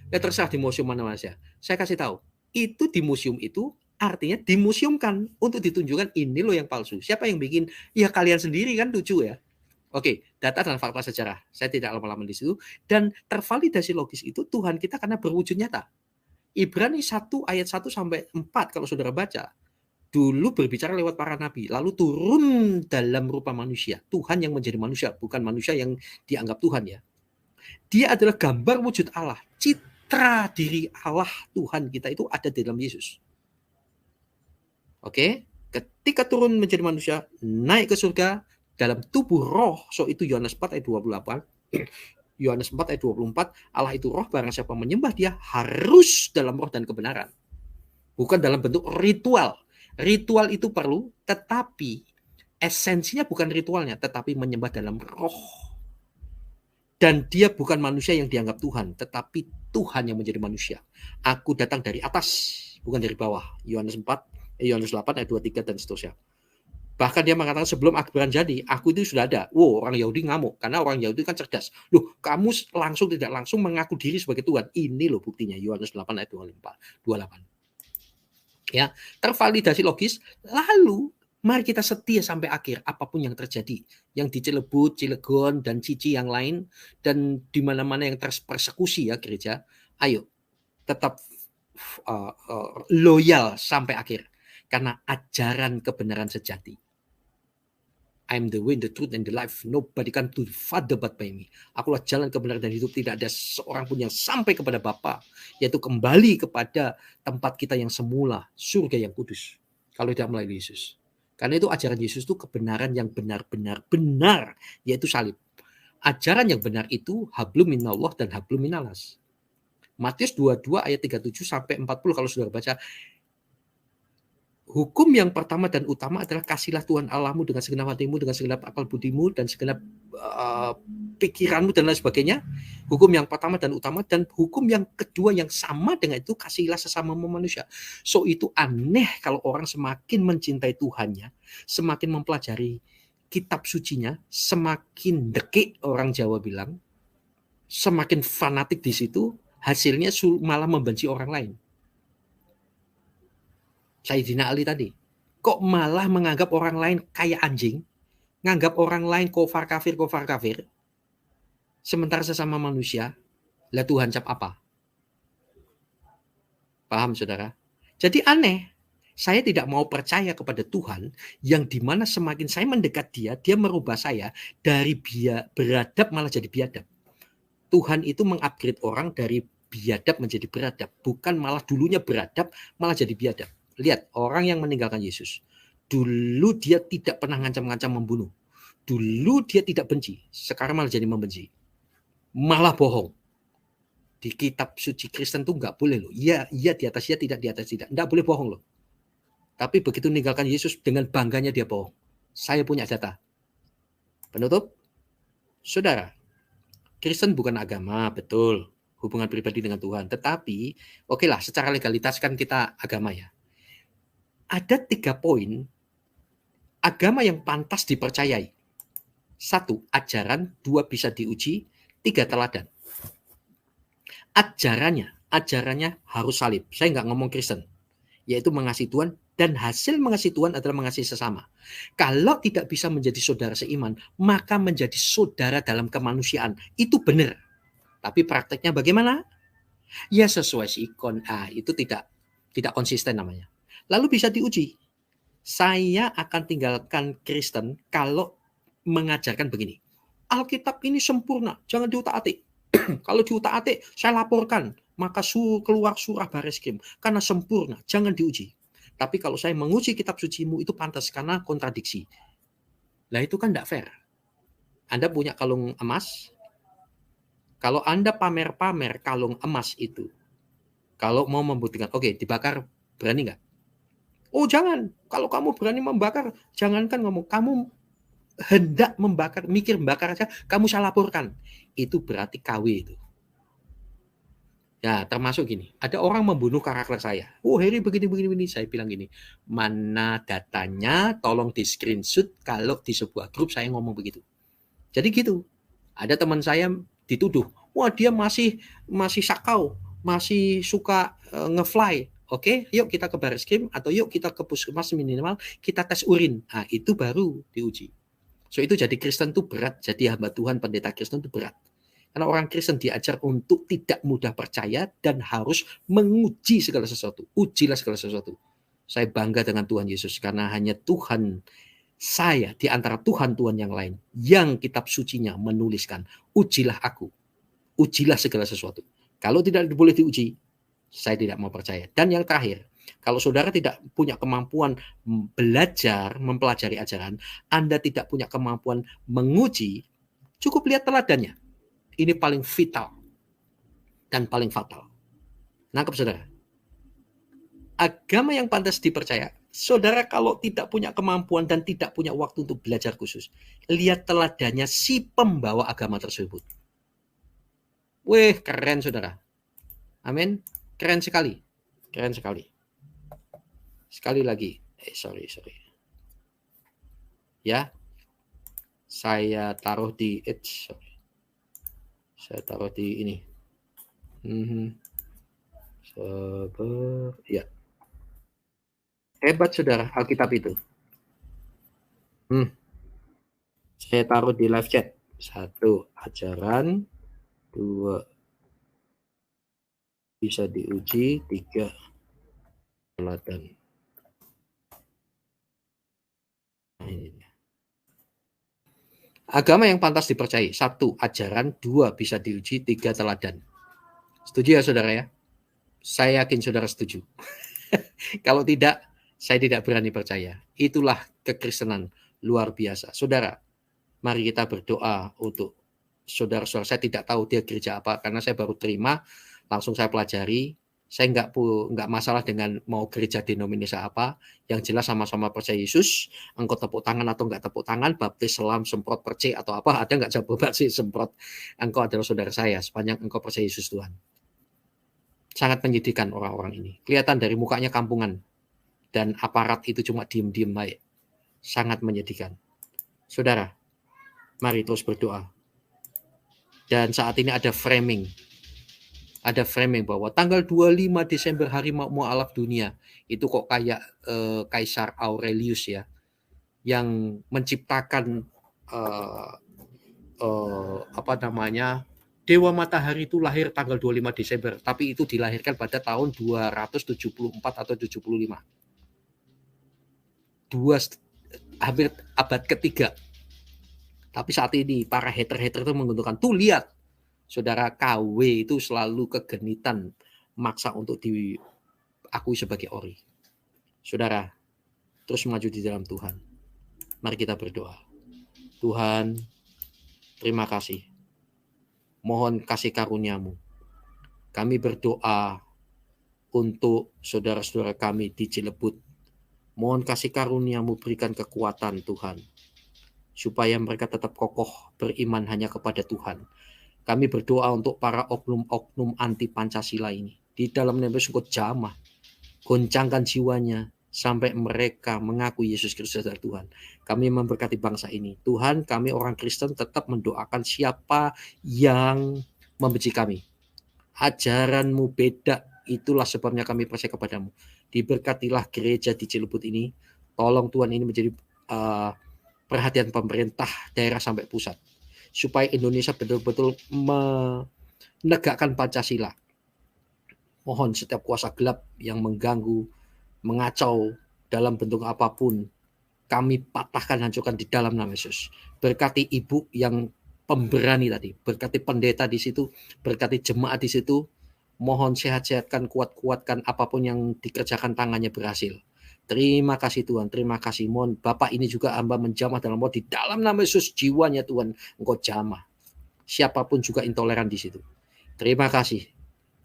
Terserah di museum mana mas ya. Saya kasih tahu, itu di museum itu artinya dimuseumkan untuk ditunjukkan ini loh yang palsu. Siapa yang bikin? Ya kalian sendiri kan, lucu ya. Oke, data dan fakta sejarah. Saya tidak lama-lama di situ. Dan tervalidasi logis itu Tuhan kita karena berwujud nyata. Ibrani 1 ayat 1 sampai 4 kalau saudara baca. Dulu berbicara lewat para nabi, lalu turun dalam rupa manusia. Tuhan yang menjadi manusia, bukan manusia yang dianggap Tuhan ya. Dia adalah gambar wujud Allah. Citra diri Allah Tuhan kita itu ada di dalam Yesus. Oke, ketika turun menjadi manusia, naik ke surga dalam tubuh roh. So itu Yohanes 4 ayat 28. Yohanes 4 ayat 24, Allah itu roh, barang siapa menyembah dia harus dalam roh dan kebenaran. Bukan dalam bentuk ritual. Ritual itu perlu, tetapi esensinya bukan ritualnya, tetapi menyembah dalam roh. Dan dia bukan manusia yang dianggap Tuhan, tetapi Tuhan yang menjadi manusia. Aku datang dari atas, bukan dari bawah. Yohanes 8 ayat 23 dan seterusnya. Bahkan dia mengatakan sebelum Abraham jadi, aku itu sudah ada. Wow, orang Yahudi ngamuk, karena orang Yahudi kan cerdas. Loh, kamu langsung tidak langsung mengaku diri sebagai Tuhan. Ini loh buktinya, Yohanes 8 ayat 28. Ya, tervalidasi logis. Lalu mari kita setia sampai akhir apapun yang terjadi, yang di Cilebut, Cilegon dan Cici yang lain, dan di mana-mana yang terpersekusi ya gereja. Ayo tetap loyal sampai akhir karena ajaran kebenaran sejati. I am the way, the truth, and the life. Nobody can to the Father but by me. Akulah jalan kebenaran dan hidup. Tidak ada seorang pun yang sampai kepada Bapa, yaitu kembali kepada tempat kita yang semula, surga yang kudus. Kalau tidak melalui Yesus. Karena itu ajaran Yesus itu kebenaran yang benar-benar benar, yaitu salib. Ajaran yang benar itu hablum minallah dan hablum minanas. Matius 22 ayat 37 sampai 40 kalau saudara baca. Hukum yang pertama dan utama adalah kasihlah Tuhan Allahmu dengan segenap hatimu, dengan segenap akal budimu, dan segenap pikiranmu dan lain sebagainya. Hukum yang pertama dan utama, dan hukum yang kedua yang sama dengan itu, kasihlah sesama manusia. So itu aneh kalau orang semakin mencintai Tuhannya, semakin mempelajari kitab sucinya, semakin dekik orang Jawa bilang, semakin fanatik di situ, hasilnya malah membenci orang lain. Sayyidina Ali tadi, kok malah menganggap orang lain kayak anjing, nganggap orang lain kafir kafir, sementara sesama manusia, lah Tuhan cap apa? Paham saudara? Jadi aneh, saya tidak mau percaya kepada Tuhan yang dimana semakin saya mendekat dia merubah saya dari beradab malah jadi biadab. Tuhan itu mengupgrade orang dari biadab menjadi beradab, bukan malah dulunya beradab malah jadi biadab. Lihat, orang yang meninggalkan Yesus. Dulu dia tidak pernah ngancam-ngancam membunuh. Dulu dia tidak benci. Sekarang malah jadi membenci. Malah bohong. Di kitab suci Kristen tuh nggak boleh loh. Iya di atas iya, tidak di atas tidak. Nggak boleh bohong loh. Tapi begitu meninggalkan Yesus, dengan bangganya dia bohong. Saya punya data. Penutup. Saudara, Kristen bukan agama, betul. Hubungan pribadi dengan Tuhan. Tetapi, oke lah, secara legalitas kan kita agama ya. Ada 3 poin agama yang pantas dipercayai. 1, ajaran. 2, bisa diuji. 3, teladan. Ajarannya harus salib. Saya nggak ngomong Kristen. Yaitu mengasihi Tuhan, dan hasil mengasihi Tuhan adalah mengasihi sesama. Kalau tidak bisa menjadi saudara seiman, maka menjadi saudara dalam kemanusiaan. Itu benar. Tapi prakteknya bagaimana? Ya sesuai sikon. Itu tidak konsisten namanya. Lalu bisa diuji. Saya akan tinggalkan Kristen kalau mengajarkan begini. Alkitab ini sempurna, jangan diutak-atik. Kalau diutak-atik, saya laporkan. Maka keluar surah Bareskrim. Karena sempurna, jangan diuji. Tapi kalau saya menguji kitab sucimu, itu pantas karena kontradiksi. Nah itu kan tidak fair. Anda punya kalung emas. Kalau Anda pamer-pamer kalung emas itu, kalau mau membuktikan, oke, dibakar, berani nggak? Oh jangan, kalau kamu berani membakar, jangankan ngomong, kamu hendak membakar, mikir membakar aja, kamu saya laporkan. Itu berarti KW itu. Ya termasuk gini, ada orang membunuh karakter saya. Oh Heri begini, saya bilang gini, mana datanya, tolong di screenshot kalau di sebuah grup saya ngomong begitu. Jadi gitu, ada teman saya dituduh, wah dia masih sakau, masih suka ngefly. Oke, yuk kita ke Bareskrim atau yuk kita ke puskesmas minimal, kita tes urin. Nah, itu baru diuji. So itu jadi Kristen itu berat, jadi hamba Tuhan, pendeta Kristen itu berat. Karena orang Kristen diajar untuk tidak mudah percaya dan harus menguji segala sesuatu. Ujilah segala sesuatu. Saya bangga dengan Tuhan Yesus karena hanya Tuhan saya di antara Tuhan-Tuhan yang lain yang kitab sucinya menuliskan, ujilah aku, ujilah segala sesuatu. Kalau tidak boleh diuji, saya tidak mau percaya. Dan yang terakhir, kalau saudara tidak punya kemampuan belajar, mempelajari ajaran, Anda tidak punya kemampuan menguji, cukup lihat teladannya. Ini paling vital dan paling fatal. Nangkep saudara? Agama yang pantas dipercaya, saudara kalau tidak punya kemampuan dan tidak punya waktu untuk belajar khusus, lihat teladannya si pembawa agama tersebut. Weh, keren saudara. Amin. Keren sekali. Keren sekali. Sekali lagi. Sorry. Ya. Saya taruh di Saya taruh di ini. Ya. Hebat saudara Alkitab itu. Saya taruh di live chat. 1, ajaran. 2, bisa diuji. 3, teladan. Nah, ini. Agama yang pantas dipercayai. 1, ajaran. 2, bisa diuji. 3, teladan. Setuju ya saudara ya? Saya yakin saudara setuju. Kalau tidak, saya tidak berani percaya. Itulah kekristenan luar biasa. Saudara, mari kita berdoa untuk saudara-saudara. Saya tidak tahu dia gereja apa, karena saya baru terima, langsung saya pelajari. Saya nggak masalah dengan mau gereja denominasi apa. Yang jelas sama-sama percaya Yesus. Engkau tepuk tangan atau nggak tepuk tangan, baptis, selam, semprot, percik atau apa, ada nggak jawab baptis, semprot. Engkau adalah saudara saya, sepanjang engkau percaya Yesus Tuhan. Sangat menyedihkan orang-orang ini. Kelihatan dari mukanya kampungan. Dan aparat itu cuma diem-diem baik. Sangat menyedihkan. Saudara, mari terus berdoa. Dan saat ini ada framing. Ada framing bahwa tanggal 25 Desember hari mualaf dunia. Itu kok kayak Kaisar Aurelius ya. Yang menciptakan Dewa Matahari itu lahir tanggal 25 Desember. Tapi itu dilahirkan pada tahun 274 atau 75. Hampir abad ketiga. Tapi saat ini para hater-hater itu menguntungkan. Tuh lihat, saudara, KW itu selalu kegenitan maksa untuk diakui sebagai ori. Saudara, terus maju di dalam Tuhan. Mari kita berdoa. Tuhan, terima kasih. Mohon kasih karunia-Mu. Kami berdoa untuk saudara-saudara kami di Cilebut. Mohon kasih karunia-Mu, berikan kekuatan Tuhan. Supaya mereka tetap kokoh beriman hanya kepada Tuhan. Kami berdoa untuk para oknum-oknum anti Pancasila ini. Di dalam nama Yesus Engkau jamah. Goncangkan jiwanya sampai mereka mengaku Yesus Kristus adalah Tuhan. Kami memberkati bangsa ini. Tuhan, kami orang Kristen tetap mendoakan siapa yang membenci kami. Ajaran-Mu beda. Itulah sebabnya kami percaya kepadamu. Diberkatilah gereja di Cilebut ini. Tolong Tuhan ini menjadi perhatian pemerintah daerah sampai pusat. Supaya Indonesia betul-betul menegakkan Pancasila. Mohon setiap kuasa gelap yang mengganggu, mengacau dalam bentuk apapun, kami patahkan, hancurkan di dalam nama Yesus. Berkati ibu yang pemberani tadi, berkati pendeta di situ, berkati jemaat di situ. Mohon sehat-sehatkan, kuat-kuatkan, apapun yang dikerjakan tangannya berhasil. Terima kasih Tuhan, terima kasih. Mohon Bapak ini juga hamba menjamah dalam di dalam nama Yesus, jiwanya Tuhan Engkau jamah. Siapapun juga intoleran di situ. Terima kasih.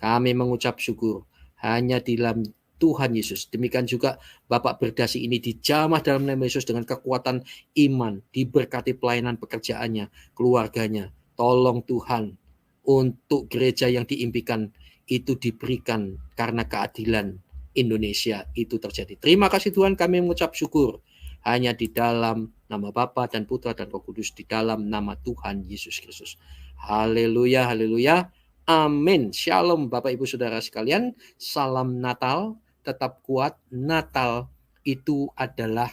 Kami mengucap syukur hanya di dalam Tuhan Yesus. Demikian juga Bapak Berdasi ini dijamah dalam nama Yesus dengan kekuatan iman, diberkati pelayanan pekerjaannya, keluarganya. Tolong Tuhan untuk gereja yang diimpikan itu diberikan karena keadilan Indonesia itu terjadi. Terima kasih Tuhan, kami mengucap syukur hanya di dalam nama Bapa dan Putra dan Roh Kudus, di dalam nama Tuhan Yesus Kristus. Haleluya, haleluya. Amin. Shalom Bapak Ibu Saudara sekalian. Salam Natal, tetap kuat. Natal itu adalah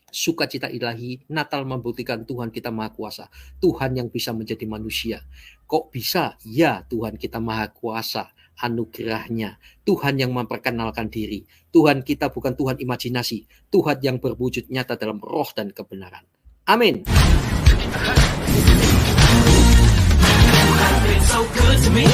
sukacita ilahi. Natal membuktikan Tuhan kita Maha Kuasa. Tuhan yang bisa menjadi manusia. Kok bisa? Ya, Tuhan kita Maha Kuasa. anugerahnya. Tuhan yang memperkenalkan diri. Tuhan kita bukan Tuhan imajinasi. Tuhan yang berwujud nyata dalam roh dan kebenaran. Amin. So good to me.